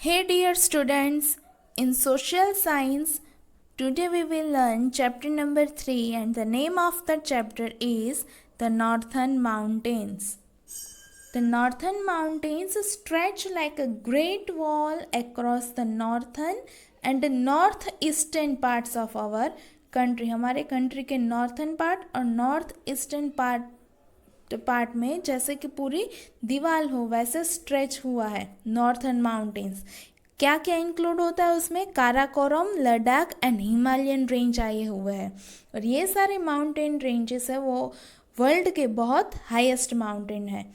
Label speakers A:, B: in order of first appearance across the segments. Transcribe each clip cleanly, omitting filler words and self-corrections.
A: Hey dear students, in social science, today we will learn chapter number 3 and the name of the chapter is the Northern Mountains. The Northern Mountains stretch like a great wall across the northern and the northeastern parts of our country. हमारे country के northern part और northeastern part में जैसे कि पूरी दीवार हो वैसे स्ट्रेच हुआ है नॉर्थर्न माउंटेन्स। क्या क्या इंक्लूड होता है उसमें? Karakoram, Ladakh and Himalayan range आए हुए हैं और ये सारे माउंटेन रेंजेस है वो वर्ल्ड के बहुत हाईएस्ट माउंटेन है।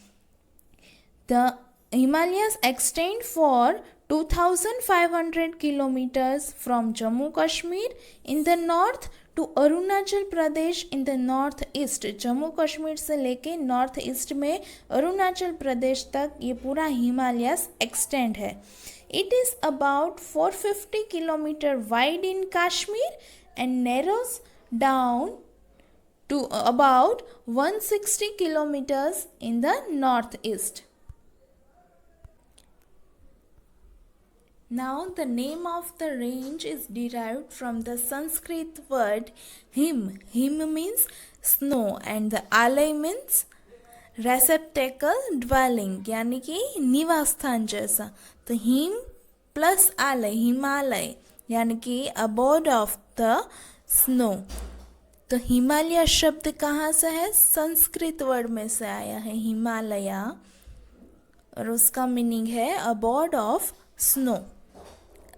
A: The Himalayas extend for 2500 kilometers from Jammu Kashmir in the north to Arunachal Pradesh in the north east. Jammu Kashmir से लेके नॉर्थ ईस्ट में अरुणाचल प्रदेश तक ये पूरा हिमालयस एक्सटेंड है। It is about 450 kilometre wide in Kashmir and narrows down to about 160 kilometers in the northeast. Now the name of the range is derived from the Sanskrit word him. Him means snow and the alai means receptacle dwelling यानी कि निवास स्थान जैसा। तो him plus आलय हिमालय यानी कि abode of the snow। तो हिमालय शब्द कहाँ से है? संस्कृत वर्ड में से आया है हिमालया और उसका मीनिंग है abode of snow.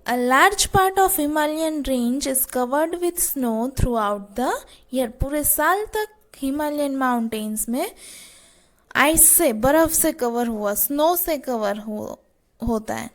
A: A large part of Himalayan range is covered with snow throughout the year. पूरे साल तक हिमालयन माउंटेन्स में आइस से बर्फ से कवर हुआ स्नो से कवर होता है।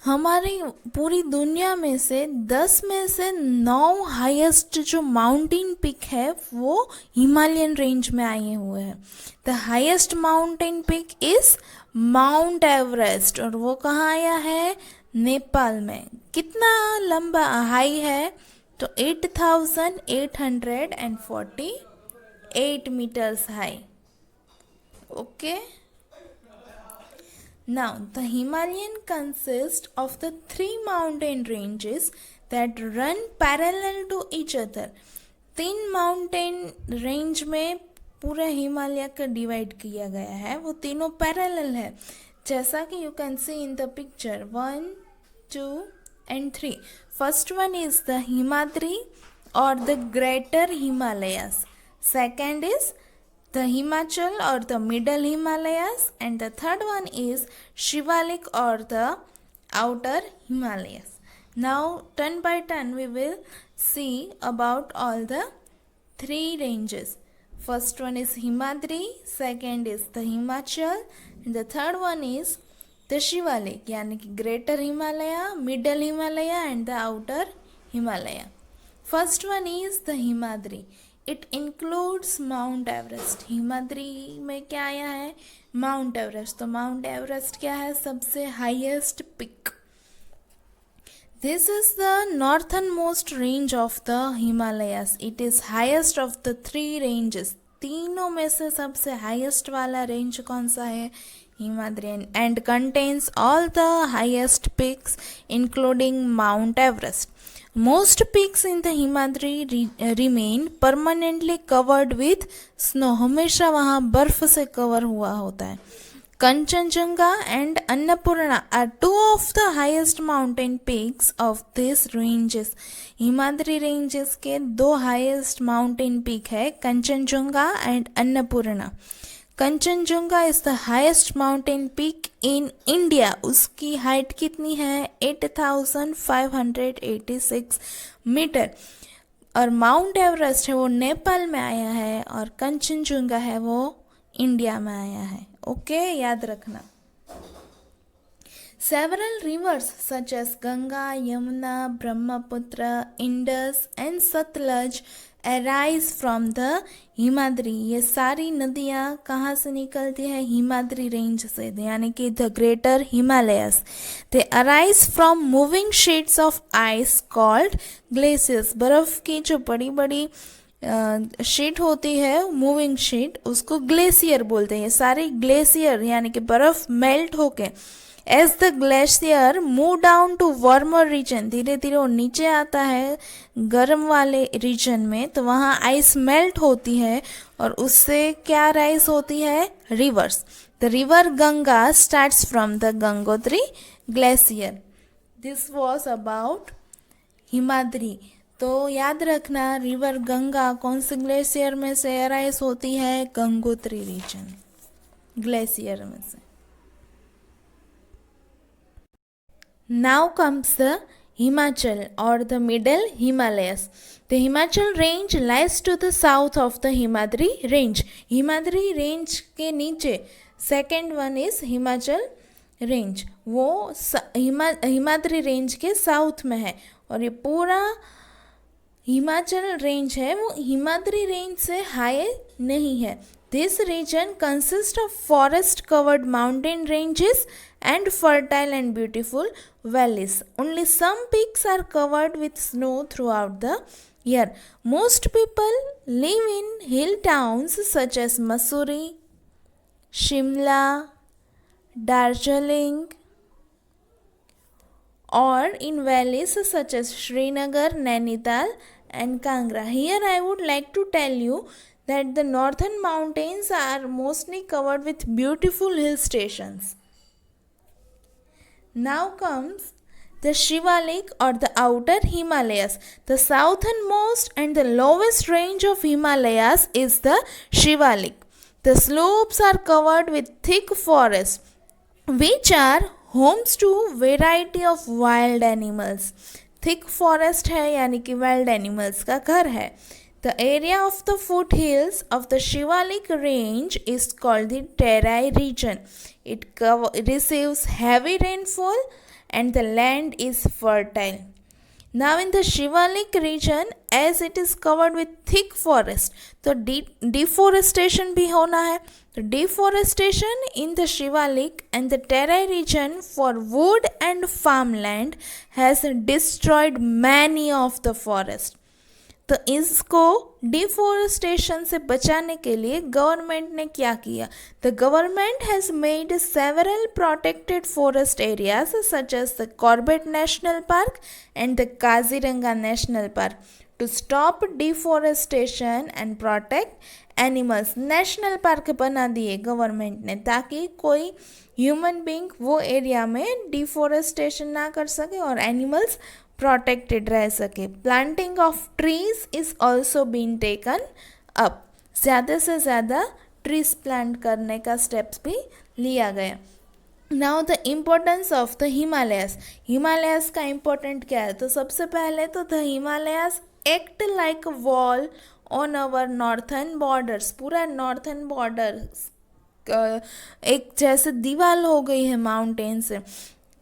A: हमारी पूरी दुनिया में से 10 में से 9 हाईएस्ट जो माउंटेन पिक है वो हिमालयन रेंज में आए हुए हैं। The highest mountain peak is mount Everest और वो कहाँ आया है? नेपाल में। कितना लंबा हाई है? तो 8,848 meters high. Okay. Now, the Himalayan consists of the 3 mountain ranges that run parallel to each other. 3 mountain range में पूरा हिमालय का डिवाइड किया गया है, वो तीनों पैरेलल है जैसा कि you can see in the picture 1, 2 and 3. First one is the Himadri or the Greater Himalayas. Second is the Himachal or the Middle Himalayas and the third one is Shivalik or the Outer Himalayas. Now turn by turn we will see about all the 3 ranges. First one is Himadri, second is the Himachal and the third one is the Shivalik यानी कि Greater Himalaya, Middle Himalaya and the Outer Himalaya. First one is the Himadri. It includes mount Everest. Himadri में क्या आया है? Mount Everest. तो mount Everest क्या है? सबसे highest peak. This is the northern most range of the Himalayas. It is highest of the 3 ranges. तीनों में से सबसे हाईएस्ट वाला रेंज कौन सा है? Himadri and contains all the highest peaks including mount Everest. Most peaks in the Himadri remain permanently covered with snow. हमेशा वहाँ बर्फ से कवर हुआ होता है। Kanchenjunga and Annapurna are 2 of the highest mountain peaks of these ranges. Himadri ranges के 2 highest mountain peak है Kanchenjunga and Annapurna. Kanchenjunga is the highest mountain peak in India. उसकी हाइट कितनी है? 8,586 मीटर। और माउंट एवरेस्ट है वो नेपाल में आया है और कंचनजुंगा है वो इंडिया में आया है। ओके, याद रखना। Several rivers such as Ganga, Yamuna, Brahmaputra, Indus and Satluj arise from the Himadri. ये सारी नदियाँ कहाँ से निकलती है? हिमाद्री रेंज से यानी कि the greater Himalayas. They arise from moving sheets of ice called glaciers. बर्फ़ की जो बड़ी बड़ी शीट होती है मूविंग शीट उसको ग्लेशियर बोलते हैं। सारे ग्लेशियर यानी कि बर्फ़ मेल्ट होके as the glacier move down to warmer region, धीरे धीरे वो नीचे आता है गर्म वाले रीजन में, तो वहाँ आइस मेल्ट होती है और उससे क्या राइज होती है, reverse. The river Ganga starts from the Gangotri glacier. This was about Himadri. तो याद रखना रिवर गंगा कौन से ग्लेशियर में से अराइज होती है, गंगोत्री रीजन ग्लेशियर में से. Now comes the Himachal or the middle Himalayas. The Himachal range lies to the south of the Himadri range. Himadri range के नीचे second one is Himachal range. वो हिमाद्री रेंज के साउथ में है और ये पूरा हिमाचल रेंज है वो हिमाद्री रेंज से हाई नहीं है. This region consists of forest covered mountain ranges and fertile and beautiful valleys. Only some peaks are covered with snow throughout the year. Most people live in hill towns such as Mussoorie, Shimla, Darjeeling, or in valleys such as Srinagar, Nainital and Kangra. Here I would like to tell you that the northern mountains are mostly covered with beautiful hill stations. Now comes the Shivalik or the outer Himalayas. The southernmost and the lowest range of Himalayas is the Shivalik. The slopes are covered with thick forests, which are homes to variety of wild animals. Thick forest है यानी कि wild animals का घर है. The area of the foothills of the Shivalik range is called the Terai region. It receives heavy rainfall and the land is fertile. Now in the Shivalik region, as it is covered with thick forest, तो deforestation भी होना है. तो deforestation in the Shivalik and the Terai region for wood and farmland has destroyed many of the forest. तो इसको deforestation से बचाने के लिए गवर्नमेंट ने क्या किया, the government has made several protected forest areas such as the Corbett national park and the Kaziranga national park to stop deforestation and protect animals. National park बना दिए गवर्नमेंट ने ताकि कोई ह्यूमन बींग वो एरिया में डिफोरेस्टेशन ना कर सके और एनिमल्स प्रोटेक्टेड रह सके. Planting of trees is also been taken up. ज़्यादा से ज़्यादा ट्रीज प्लांट करने का स्टेप्स भी लिया गया. Now the importance of the Himalayas. Himalayas का इम्पोर्टेंट क्या है, तो सबसे पहले तो the Himalayas act like wall on our northern borders. पूरा नॉर्थन बॉर्डर एक जैसे दीवार हो गई है माउंटेन से.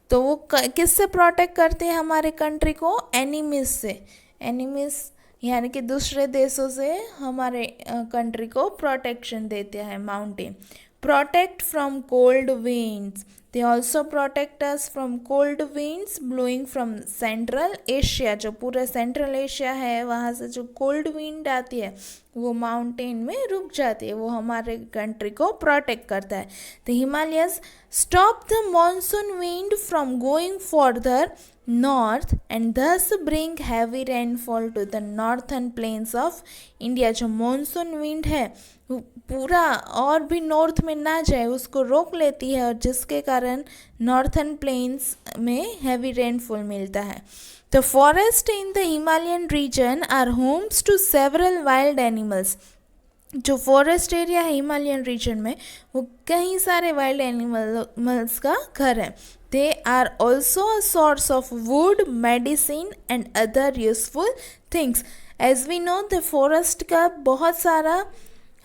A: तो वो किससे प्रोटेक्ट करते हैं हमारे कंट्री को, एनिमीज से. एनिमीज यानी कि दूसरे देशों से हमारे कंट्री को प्रोटेक्शन देते हैं mountain. Protect from cold winds. They also protect us from cold winds blowing from central Asia. जो पूरा सेंट्रल एशिया है वहाँ से जो कोल्ड विंड आती है वो माउंटेन में रुक जाती है, वो हमारे कंट्री को प्रोटेक्ट करता है. The Himalayas stop the monsoon wind from going further north and thus bring heavy rainfall to the northern plains of India. जो मॉनसून विंड है वो पूरा और भी नॉर्थ में ना जाए उसको रोक लेती है और जिसके कारण नॉर्थन प्लेन्स में हैवी रेनफॉल मिलता है. The forest in the Himalayan region are homes to several wild animals. जो फॉरेस्ट एरिया है हिमालयन रीजन में वो कई सारे वाइल्ड एनिमल्स का घर है. They are also a source of wood, medicine and other useful things. As we know the forest का बहुत सारा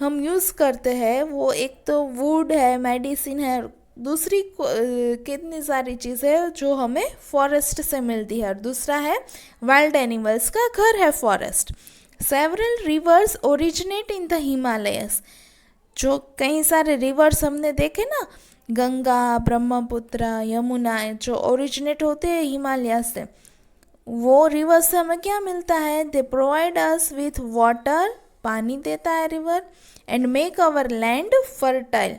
A: हम यूज़ करते हैं. वो एक तो वुड है, मेडिसिन है, दूसरी कितनी सारी चीज़ें है जो हमें फॉरेस्ट से मिलती है, और दूसरा है वाइल्ड एनिमल्स का घर है forest. Several reverse originate in the Himalayas. जो कई सारे रिवर्स हमने देखे ना, गंगा, ब्रह्मपुत्र, यमुना, जो ओरिजिनेट होते हैं हिमालय से, वो रिवर से हमें क्या मिलता है, they provide us with water, पानी देता है river, and make our land fertile.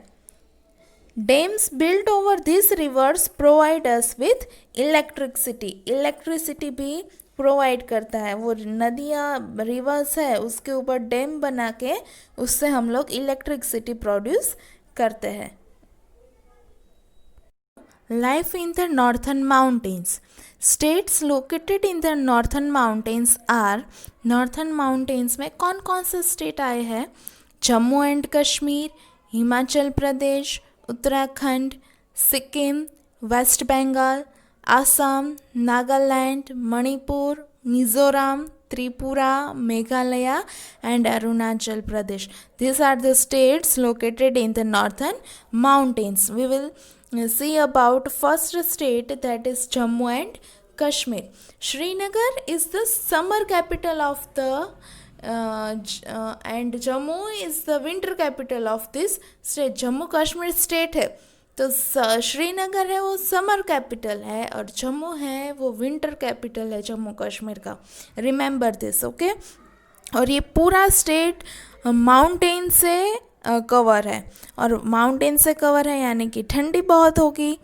A: Dams built over these rivers provide us with electricity. Electricity भी प्रोवाइड करता है. वो नदियाँ रिवर्स है उसके ऊपर डैम बना के उससे हम लोग इलेक्ट्रिसिटी प्रोड्यूस करते हैं. Life in the northern mountains. States located in the northern mountains are, northern mountains में कौन कौन से स्टेट आए हैं? Jammu and Kashmir, Himachal Pradesh, Uttarakhand, Sikkim, West Bengal, Assam, Nagaland, Manipur, Mizoram, Tripura, Meghalaya and Arunachal Pradesh. These are the states located in the northern mountains. We will see about first state, that is Jammu and Kashmir. Srinagar is the summer capital of the and Jammu is the winter capital of this state. Jammu Kashmir state है तो श्रीनगर है वो summer capital है और जम्मू है वो winter capital है जम्मू कश्मीर का. Remember this. ओके. और ये पूरा स्टेट माउंटेन से कवर है और माउंटेन से कवर है यानी कि ठंडी बहुत होगी.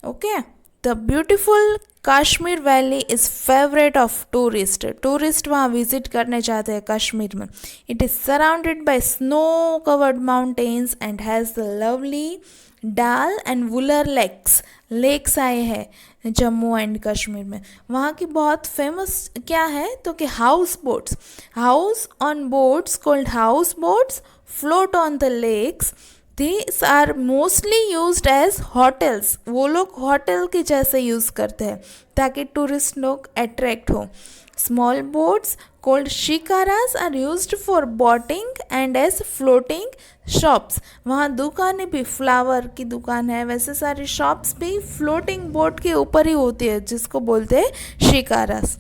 A: Okay. The beautiful Kashmir valley is favourite of tourist. Tourist वहाँ विजिट करने जाते हैं कश्मीर में. It is surrounded by snow covered mountains and has the lovely डाल एंड वुलर लेक्स आए हैं जम्मू एंड कश्मीर में. वहाँ की बहुत फेमस क्या है तो कि house boats, house on boats called house boats float on the lakes. These are mostly used as hotels. वो लोग होटल के जैसे यूज़ करते हैं ताकि टूरिस्ट लोग अट्रैक्ट हो. Small boats called shikaras are used for boating and as floating shops. वहाँ दुकानें भी, फ्लावर की दुकान है, वैसे सारी शॉप्स भी फ्लोटिंग बोट के ऊपर ही होती है जिसको बोलते हैं शिकारास.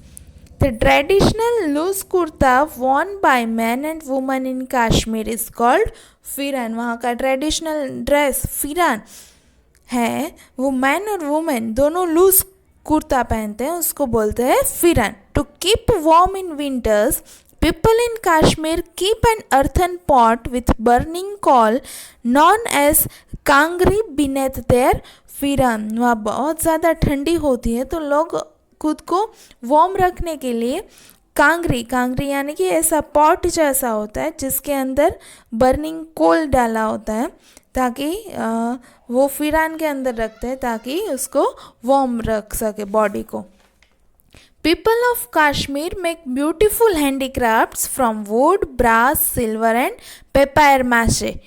A: The traditional loose kurta worn by men and women in Kashmir is called firan. वहाँ का ट्रेडिशनल ड्रेस फिरान है. वो मैन और वुमेन दोनों लूज कुर्ता पहनते हैं, उसको बोलते हैं pheran. To keep warm in winters, people in Kashmir keep an earthen pot with burning coal known as Kangri beneath their firan. वहाँ बहुत ज़्यादा ठंडी होती है तो लोग खुद को वार्म रखने के लिए कांगरी यानी कि ऐसा पॉट जैसा होता है जिसके अंदर बर्निंग कोल डाला होता है ताकि वो फिरान के अंदर रखते हैं ताकि उसको वार्म रख सके बॉडी को. People of Kashmir make beautiful handicrafts from wood, brass, silver and papier mache.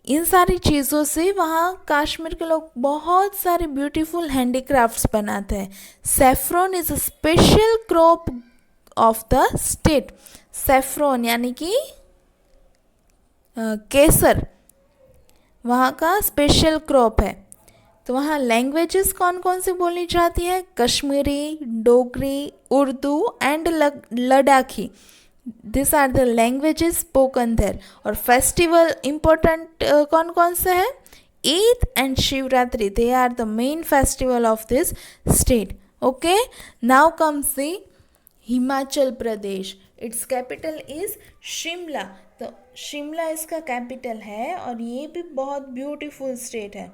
A: इन सारी चीज़ों से वहाँ कश्मीर के लोग बहुत सारे ब्यूटीफुल हैंडीक्राफ्ट्स बनाते हैं. Saffron is a special crop of the state. Saffron यानी कि केसर वहाँ का स्पेशल क्रॉप है. तो वहाँ लैंग्वेजेस कौन कौन सी बोली जाती है? Kashmiri, Dogri, Urdu and Ladakhi. This are the languages spoken there. और फेस्टिवल इम्पोर्टेंट कौन कौन से हैं? Eid and Shivratri. They are the main festival of this state. Okay. Now comes the Himachal Pradesh. Its capital is Shimla. तो शिमला इसका कैपिटल है और ये भी बहुत ब्यूटीफुल स्टेट है.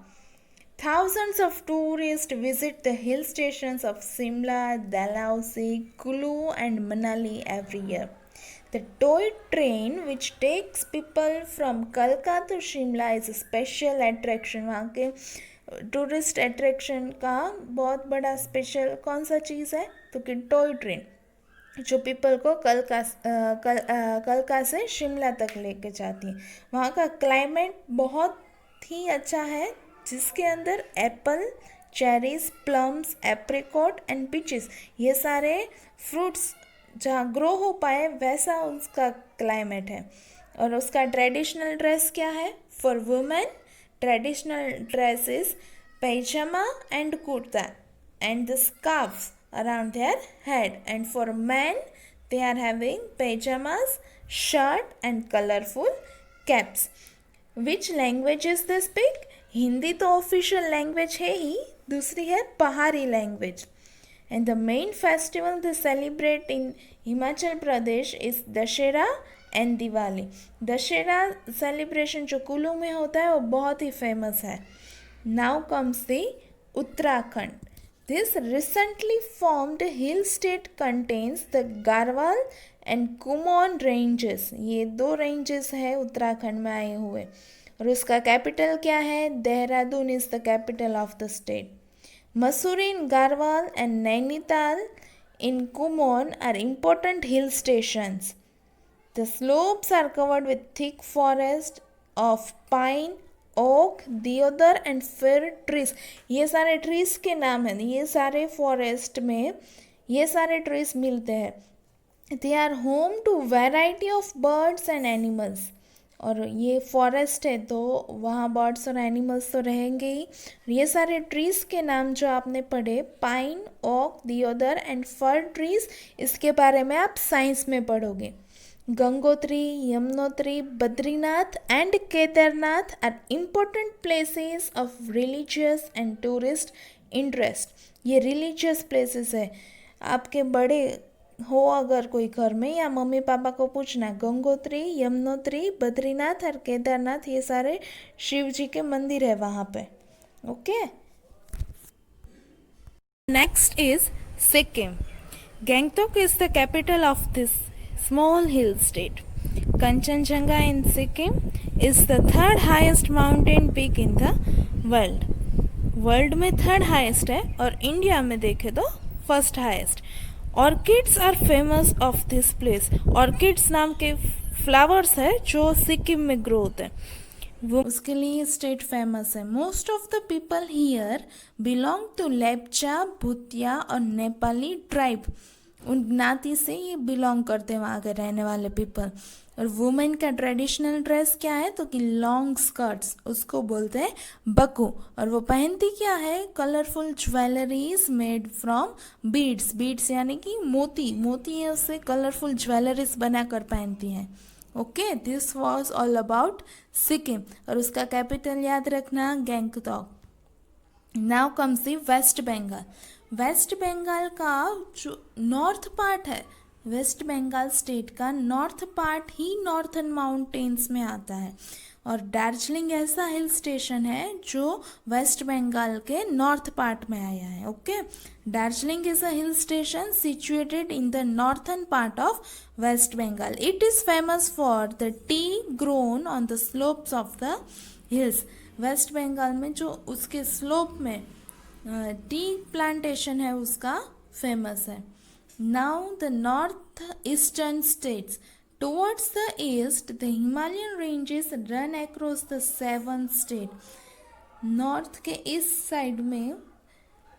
A: Thousands of tourists visit the hill stations of Shimla, Dalhousie, Kulu and Manali every year. The toy train which takes people from Kalka to Shimla is a special attraction. वहाँ के tourist attraction का बहुत बड़ा special कौन सा चीज़ है तो कि टॉय ट्रेन जो पीपल को कलका से शिमला तक लेके जाती है. वहाँ का क्लाइमेट बहुत ही अच्छा है जिसके अंदर Apple, cherries, plums, apricot and peaches ये सारे फ्रूट्स जहाँ ग्रो हो पाए वैसा उसका क्लाइमेट है. और उसका ट्रेडिशनल ड्रेस क्या है? For women traditional dress is pyjama and kurta and the scarfs around their head, and for men they are having pajamas, shirt and colorful caps. Which languages they speak? Hindi तो official language है ही, दूसरी है पहाड़ी language. And the main festival they celebrate in Himachal Pradesh is Dussehra and Diwali. Dussehra celebration जो कुल्लू में होता है वो बहुत ही फेमस है. Now comes the Uttarakhand. This recently formed hill state contains the Garhwal and Kumaon ranges. ये दो ranges है उत्तराखंड में आए हुए, और उसका कैपिटल क्या है? Dehradun is the capital of the state. Mussoorie in Garhwal and Nainital in Kumaon are important hill stations. The slopes are covered with thick forest of pine, oak, deodar and fir trees. ये सारे trees के नाम हैं, ये सारे forest में ये सारे trees मिलते हैं. They are home to variety of birds and animals. और ये फॉरेस्ट है तो वहाँ बर्ड्स और एनिमल्स तो रहेंगे ही. ये सारे ट्रीज़ के नाम जो आपने पढ़े, pine, oak, deodar and fir trees, इसके बारे में आप साइंस में पढ़ोगे. Gangotri, Yamunotri, Badrinath and Kedarnath are important places of religious and tourist interest. ये रिलीजियस प्लेसेस है. आपके बड़े हो अगर कोई घर में, या मम्मी पापा को पूछना, गंगोत्री, यमुनोत्री, बद्रीनाथ और केदारनाथ ये सारे शिव जी के मंदिर है वहाँ पे. Okay. Next is Sikkim. Gangtok is the capital of this small hill state. Kanchenjunga in Sikkim is the third highest mountain peak in the world. World में थर्ड हाईएस्ट है और इंडिया में देखे तो first highest. Orchids are famous of this place. Orchids नाम के flowers है जो सिक्किम में ग्रो होते हैं, वो उसके लिए स्टेट फेमस है. Most of the people here belong to Lepcha, Bhutia और नेपाली ट्राइब. उन ज्ञाति से ये बिलोंग करते हैं वहाँ के रहने वाले पीपल. और वुमेन का ट्रेडिशनल ड्रेस क्या है? तो कि लॉन्ग स्कर्ट्स, उसको बोलते हैं बकू. और वो पहनती क्या है? Colourful jewelleries made from beads. Beads यानी कि मोती, मोती है उससे कलरफुल ज्वेलरीज बनाकर पहनती हैं. Okay, this was all about Sikkim. और उसका कैपिटल याद रखना, Gangtok. Now comes the West Bengal. West Bengal का जो नॉर्थ पार्ट है, वेस्ट बंगाल स्टेट का नॉर्थ पार्ट ही नॉर्थन माउंटेन्स में आता है. और दार्जिलिंग ऐसा हिल स्टेशन है जो वेस्ट बंगाल के नॉर्थ पार्ट में आया है. Okay, Darjeeling is a hill station situated in the northern part of West Bengal. It is famous for the tea grown on the slopes of the hills. West Bengal में जो उसके slope में टी प्लांटेशन है उसका famous है. Now the north-eastern states. Towards the east, the Himalayan ranges run across the 7 states. North के इस side में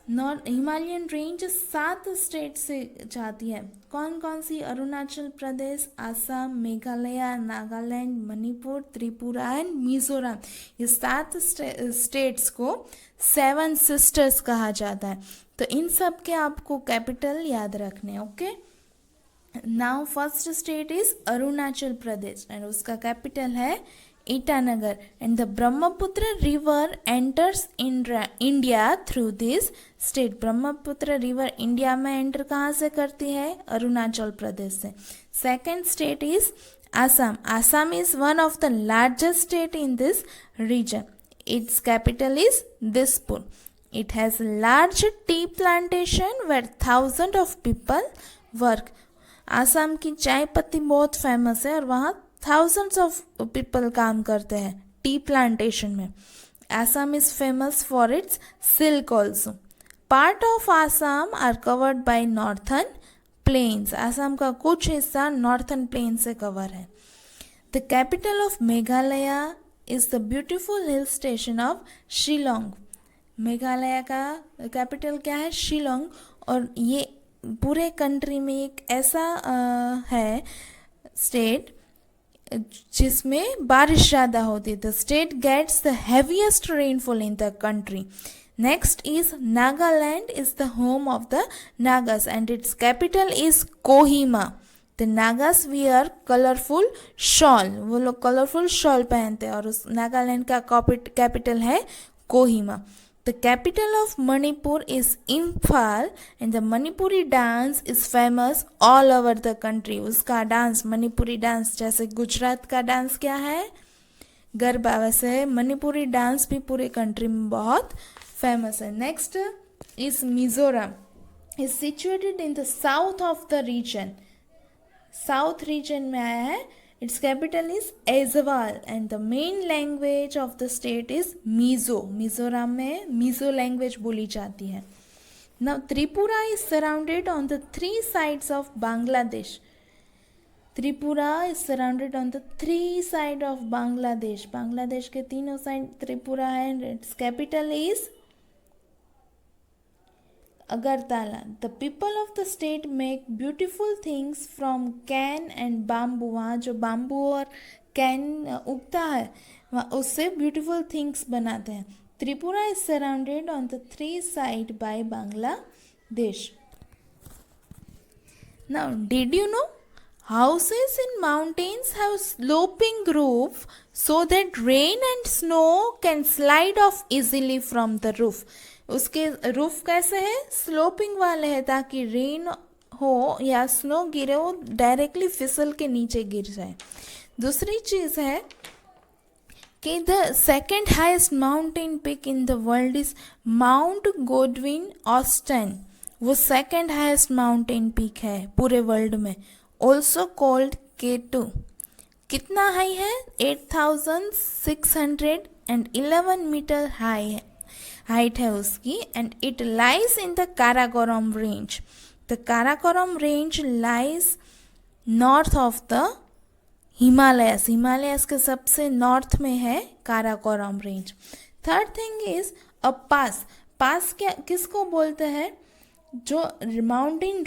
A: नॉर्थ हिमालयन रेंज 7 स्टेट से जाती है. कौन कौन सी? अरुणाचल प्रदेश, आसाम, मेघालय, नागालैंड, मणिपुर, त्रिपुरा एंड मिजोरम. ये 7 स्टेट्स को 7 सिस्टर्स कहा जाता है. तो इन सब के आपको कैपिटल याद रखने. Okay. Now first state is Arunachal Pradesh and उसका कैपिटल है Itanagar. And the Brahmaputra river enters India through this state. Brahmaputra river India में एंटर कहाँ से करती है? अरुणाचल प्रदेश से. Second state is Assam. Assam is one of the largest state in this region. Its capital is Dispur. It has a large tea plantation where thousands of people work. Assam की चाय पत्ती बहुत फेमस है और वहाँ thousands of people काम करते हैं टी प्लांटेशन में. Assam is famous for its silk also. Part of Assam are covered by northern plains. Assam का कुछ हिस्सा northern plains से कवर है. The capital of Meghalaya is the beautiful hill station of Shillong. Meghalaya का कैपिटल क्या है? शिलोंग. और ये पूरे कंट्री में एक ऐसा है स्टेट जिसमें बारिश ज़्यादा होती है. The state gets the heaviest rainfall in the country. Next is Nagaland is the home of the Nagas and its capital is Kohima. The Nagas wear colourful shawl. वो लोग कलरफुल शॉल पहनते हैं और उस नागालैंड का कैपिटल है Kohima. The capital of Manipur is Imphal and the Manipuri dance is famous all over the country. उसका dance Manipuri dance, जैसे गुजरात का डांस क्या है? गरबा, वैसे मणिपुरी डांस भी पूरे कंट्री में बहुत फेमस है। Next is Mizoram, is situated in the south of the region, south region में आया है। Its capital is Aizawl and the main language of the state is Mizo, Mizoram में मिजो लैंग्वेज बोली जाती है। Now Tripura is surrounded on the 3 sides of Bangladesh, Tripura is surrounded on the 3 sides of Bangladesh, Bangladesh के तीनों side Tripura है। Its capital is Agartala. The people of the state make beautiful things from can and bamboo, वहाँ जो bamboo और can उगता है वहाँ उससे ब्यूटिफुल थिंग्स बनाते हैं। Tripura is surrounded on the 3 sides by Bangladesh. Now, did you know houses in mountains have sloping roof so that rain and snow can slide off easily from the roof? उसके roof कैसे है? Sloping वाले है ताकि rain हो या snow गिरे वो डायरेक्टली फिसल के नीचे गिर जाए। दूसरी चीज़ है कि the second highest mountain peak in the world is Mount Godwin Austen, वो सेकेंड हाइस्ट माउंटेन पिक है पूरे वर्ल्ड में, ऑल्सो कॉल्ड K2। कितना हाई है? 8611 मीटर हाइट है उसकी, and it lies in the Karakoram range. The Karakoram range lies north of the Himalayas, Himalayas के सबसे नॉर्थ में है Karakoram range. Third thing is a pass, pass क्या किसको बोलते हैं? जो माउंटेन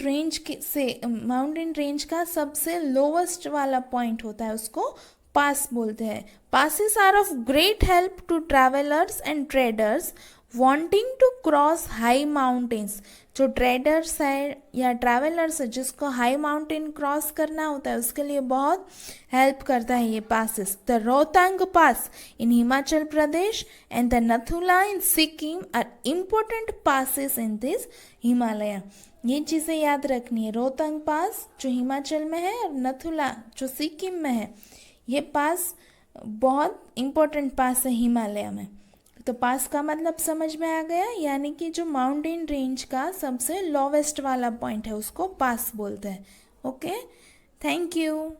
A: रेंज का सबसे लोवेस्ट वाला पॉइंट होता है उसको पास बोलते हैं। Passes are of great help to travellers and traders wanting to cross high mountains. जो ट्रेडर्स है या ट्रैवलर्स है जिसको हाई माउंटेन क्रॉस करना होता है उसके लिए बहुत हेल्प करता है ये passes. The Rohtang pass in Himachal Pradesh and the Nathula in Sikkim are important passes in this Himalaya. ये चीज़ें याद रखनी है, रोहतांग पास जो हिमाचल में है और नथुला जो सिक्किम में है, ये पास बहुत इम्पोर्टेंट पास है हिमालय में। तो पास का मतलब समझ में आ गया, यानी कि जो माउंटेन रेंज का सबसे लोवेस्ट वाला पॉइंट है उसको पास बोलते हैं। Okay, thank you.